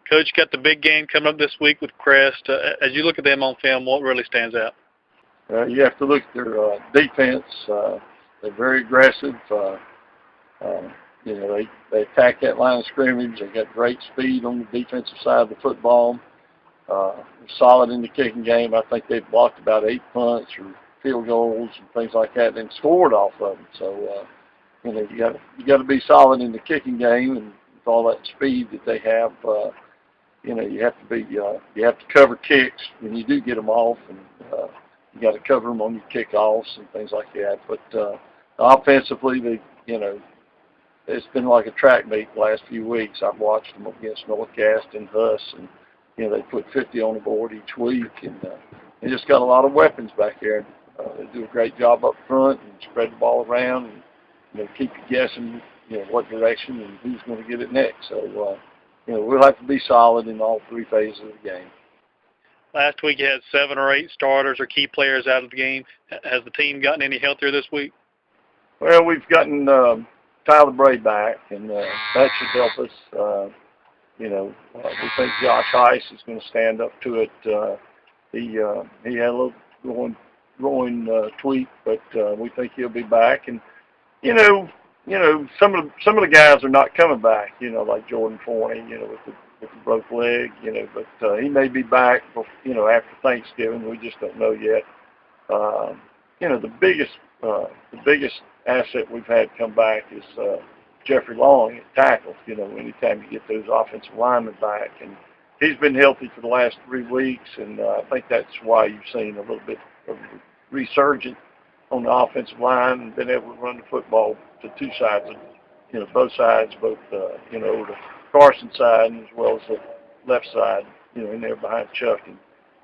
Coach, got the big game coming up this week with Crest. As you look at them on film, what really stands out? You have to look at their defense. They're very aggressive. They attack that line of scrimmage. They got great speed on the defensive side of the football. They're solid in the kicking game. I think they've blocked about 8 punts or field goals and things like that, and scored off of them. So you got to be solid in the kicking game, and with all that speed that they have, you have to cover kicks when you do get them off, and you got to cover them on your kickoffs and things like that. But offensively, it's been like a track meet the last few weeks. I've watched them against Northcast and Huss, and they put 50 on the board each week, and they just got a lot of weapons back there. They do a great job up front and spread the ball around, and keep you guessing, what direction and who's going to get it next. So, we'll have to be solid in all 3 phases of the game. Last week you had 7 or 8 starters or key players out of the game. Has the team gotten any healthier this week? Well, we've gotten Tyler Bray back, and that should help us. We think Josh Heiss is going to stand up to it. He had a little groin tweak, but we think he'll be back. And some of the guys are not coming back. Like Jordan Forney, with the broke leg. But he may be back, after Thanksgiving. We just don't know yet. The biggest asset we've had come back is Jeffrey Long at tackle. Anytime you get those offensive linemen back, and he's been healthy for the last 3 weeks, and I think that's why you've seen a little bit of resurgence on the offensive line and been able to run the football to 2 sides, both sides, both the Carson side and as well as the left side, in there behind Chuck and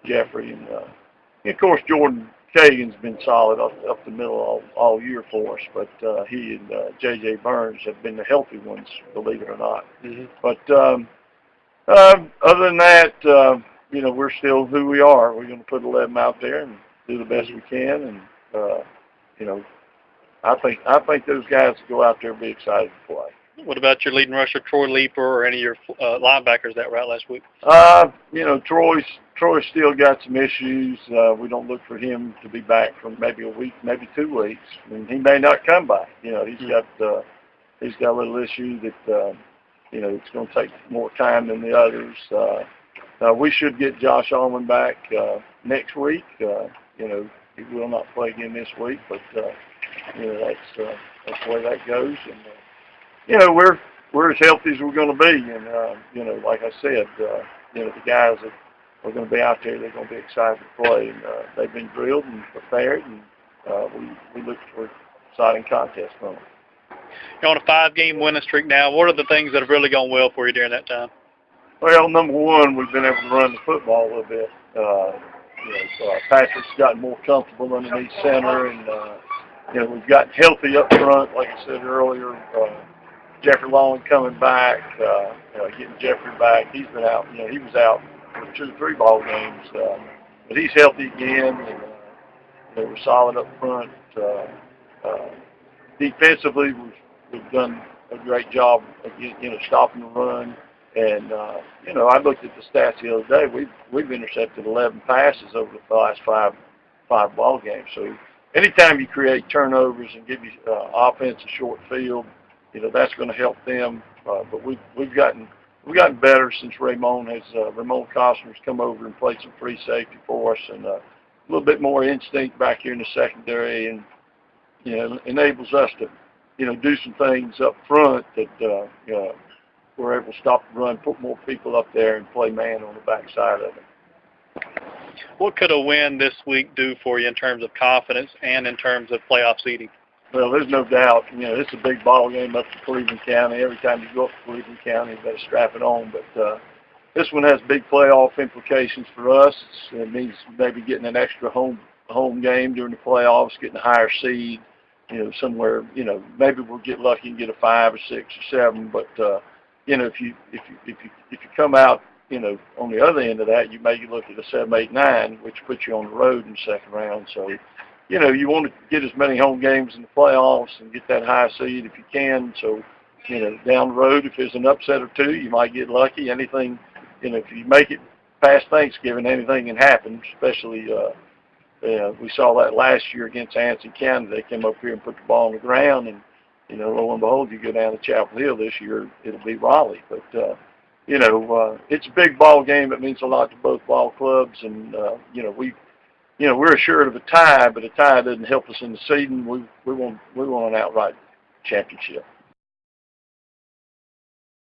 Jeffrey, and of course Jordan Kagan's been solid up the middle all year for us, but he and J.J. Burns have been the healthy ones, believe it or not. Mm-hmm. But other than that, we're still who we are. We're going to put 11 out there and do the best we can, and I think those guys go out there and be excited to play. What about your leading rusher, Troy Leeper, or any of your linebackers that were out last week? Troy's still got some issues. We don't look for him to be back for maybe a week, maybe 2 weeks. I mean, he may not come back. He's got a little issue that it's going to take more time than the others. We should get Josh Allman back next week. He will not play again this week, but that's the way that goes. And we're as healthy as we're going to be. And like I said, the guys that are going to be out there, they're going to be excited to play. And they've been drilled and prepared, and we look for exciting contests from them. You're on a 5-game winning streak now. What are the things that have really gone well for you during that time? Well, number one, we've been able to run the football a little bit. Patrick's gotten more comfortable underneath center, and we've gotten healthy up front, like I said earlier. Jeffrey Long coming back, getting Jeffrey back. He's been out. He was out for 2 or 3 ball games, but he's healthy again. And we're solid up front. Defensively, we've done a great job of stopping the run. And I looked at the stats the other day. We've intercepted 11 passes over the last five ball games. So anytime you create turnovers and give you offense a short field, that's going to help them. But we've gotten better since Ramon Costner's come over and played some free safety for us, and a little bit more instinct back here in the secondary, and enables us to do some things up front that we're able to stop the run, put more people up there, and play man on the backside of it. What could a win this week do for you in terms of confidence and in terms of playoff seeding? Well, there's no doubt. It's a big ball game up to Cleveland County. Every time you go up to Cleveland County, you better strap it on. But this one has big playoff implications for us. It means maybe getting an extra home game during the playoffs, getting a higher seed. Somewhere. Maybe we'll get lucky and get a 5 or 6 or 7. But if you come out, on the other end of that, you may look at a 7, 8, 9, which puts you on the road in the second round. So. You want to get as many home games in the playoffs and get that high seed if you can. So, down the road, if there's an upset or 2, you might get lucky. Anything if you make it past Thanksgiving, anything can happen. Especially, we saw that last year against Anson County. They came up here and put the ball on the ground, and lo and behold, you go down to Chapel Hill this year, it'll be Raleigh. But it's a big ball game. It means a lot to both ball clubs, and we're assured of a tie, but a tie doesn't help us in the seeding. We want an outright championship.